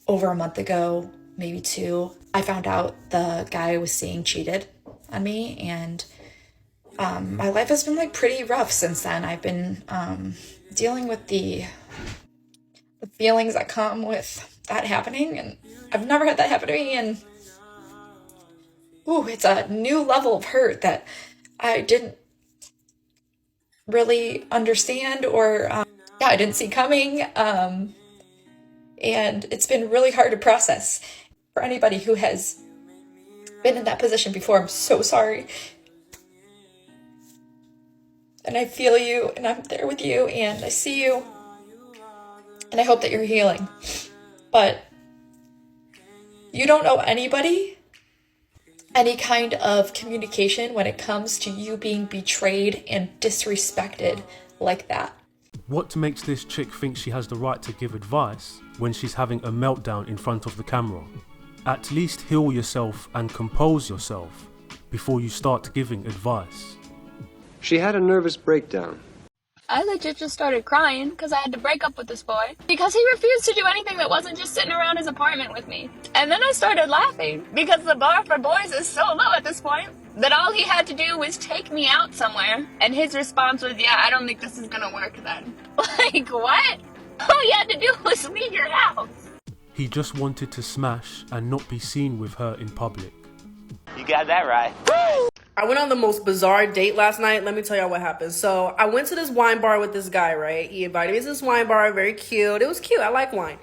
over a month ago, maybe 2, I found out the guy I was seeing cheated on me, and my life has been like pretty rough since then. I've been dealing with the feelings that come with that happening, and I've never had that happen to me, and it's a new level of hurt that I didn't really understand, or I didn't see coming, and it's been really hard to process. For anybody who has been in that position before, I'm so sorry, and I feel you, and I'm there with you, and I see you, and I hope that you're healing. But you don't owe anybody any kind of communication when it comes to you being betrayed and disrespected like that. What makes this chick think she has the right to give advice when she's having a meltdown in front of the camera? At least heal yourself and compose yourself before you start giving advice. She had a nervous breakdown. I legit just started crying because I had to break up with this boy because he refused to do anything that wasn't just sitting around his apartment with me. And then I started laughing because the bar for boys is so low at this point that all he had to do was take me out somewhere. And his response was, yeah, I don't think this is gonna work then. Like, what? All you had to do was leave your house. He just wanted to smash and not be seen with her in public. You got that right. I went on the most bizarre date last night. Let me tell y'all what happened. So I went to this wine bar with this guy, right? He invited me to this wine bar. Very cute. It was cute. I like wine.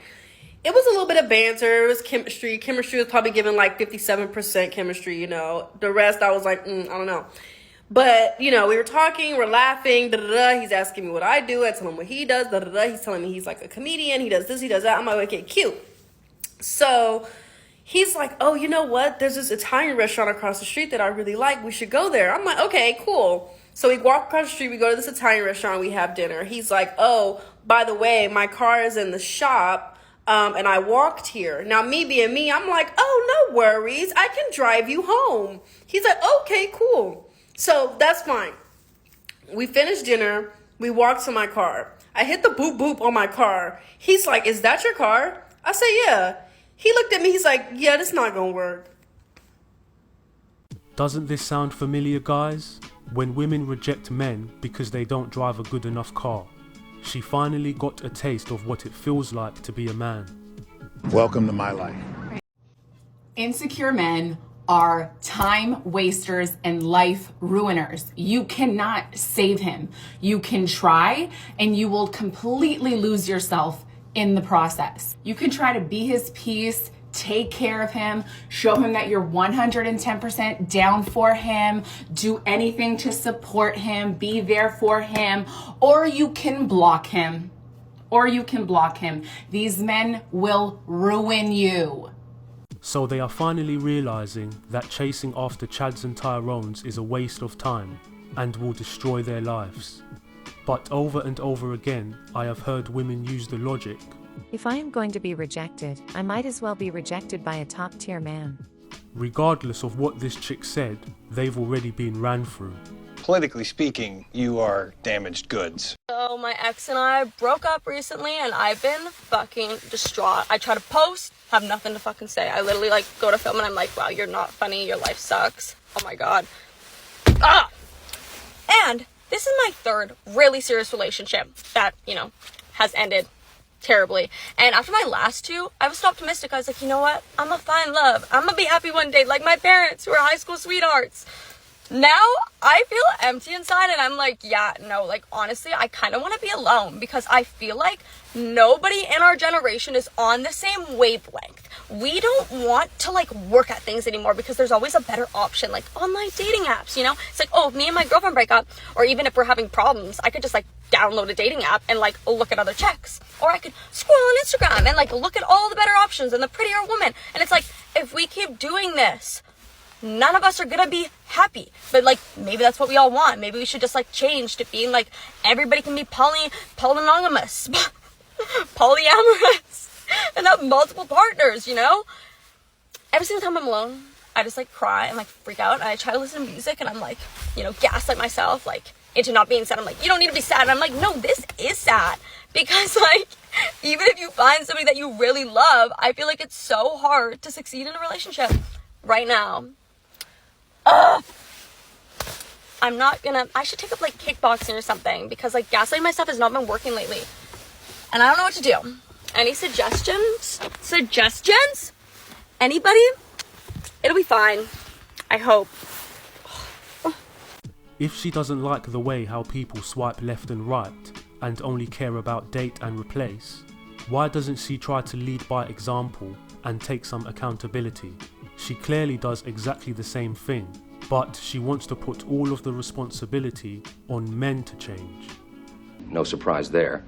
It was a little bit of banter. It was chemistry. Chemistry was probably given like 57% chemistry, you know. The rest, I was like, I don't know. But, you know, we were talking, we're laughing, da-da-da. He's asking me what I do. I tell him what he does, da-da-da. He's telling me he's like a comedian. He does this, he does that. I'm like, okay, cute. So he's like, oh, you know what? There's this Italian restaurant across the street that I really like. We should go there. I'm like, okay, cool. So we walk across the street. We go to this Italian restaurant. We have dinner. He's like, oh, by the way, my car is in the shop, and I walked here. Now, me being me, I'm like, oh, no worries. I can drive you home. He's like, okay, cool. So that's fine. We finished dinner. We walked to my car. I hit the boop boop on my car. He's like, is that your car? I said, yeah. He looked at me, he's like, yeah, this not gonna work. Doesn't this sound familiar, guys? When women reject men because they don't drive a good enough car. She finally got a taste of what it feels like to be a man. Welcome to my life. Insecure men are time wasters and life ruiners. You cannot save him. You can try, and you will completely lose yourself in the process. You can try to be his peace, take care of him, show him that you're 110% down for him, do anything to support him, be there for him, or you can block him. These men will ruin you. So they are finally realizing that chasing after Chads and Tyrones is a waste of time and will destroy their lives. But over and over again, I have heard women use the logic, if I am going to be rejected, I might as well be rejected by a top-tier man. Regardless of what this chick said, they've already been ran through. Politically speaking, you are damaged goods. So my ex and I broke up recently, and I've been fucking distraught. I try to post, have nothing to fucking say. I literally like go to film and I'm like, wow, you're not funny, your life sucks. Oh my god. And this is my third really serious relationship that, you know, has ended terribly. And after my last two, I was so optimistic. I was like, you know what? I'm gonna find love. I'm gonna be happy one day, like my parents who are high school sweethearts. Now I feel empty inside, and I'm like, yeah, no, like honestly, I kind of want to be alone because I feel like nobody in our generation is on the same wavelength. We don't want to like work at things anymore because there's always a better option, like online dating apps, you know? It's like, oh, if me and my girlfriend break up, or even if we're having problems, I could just like download a dating app and like look at other chicks, or I could scroll on Instagram and like look at all the better options and the prettier woman. And it's like, if we keep doing this, none of us are gonna be happy. But like, maybe that's what we all want. Maybe we should just like change to being like, everybody can be polyamorous, polyamorous, and have multiple partners, you know? Every single time I'm alone, I just like cry and like freak out, and I try to listen to music, and I'm like, you know, gaslight myself like into not being sad. I'm like, you don't need to be sad. And I'm like, no, this is sad. Because, like, even if you find somebody that you really love, I feel like it's so hard to succeed in a relationship right now. Ugh. I should take up, like, kickboxing or something, because, like, gaslighting myself has not been working lately. And I don't know what to do. Any suggestions? Suggestions? Anybody? It'll be fine. I hope. If she doesn't like the way how people swipe left and right and only care about date and replace, why doesn't she try to lead by example and take some accountability? She clearly does exactly the same thing, but she wants to put all of the responsibility on men to change. No surprise there.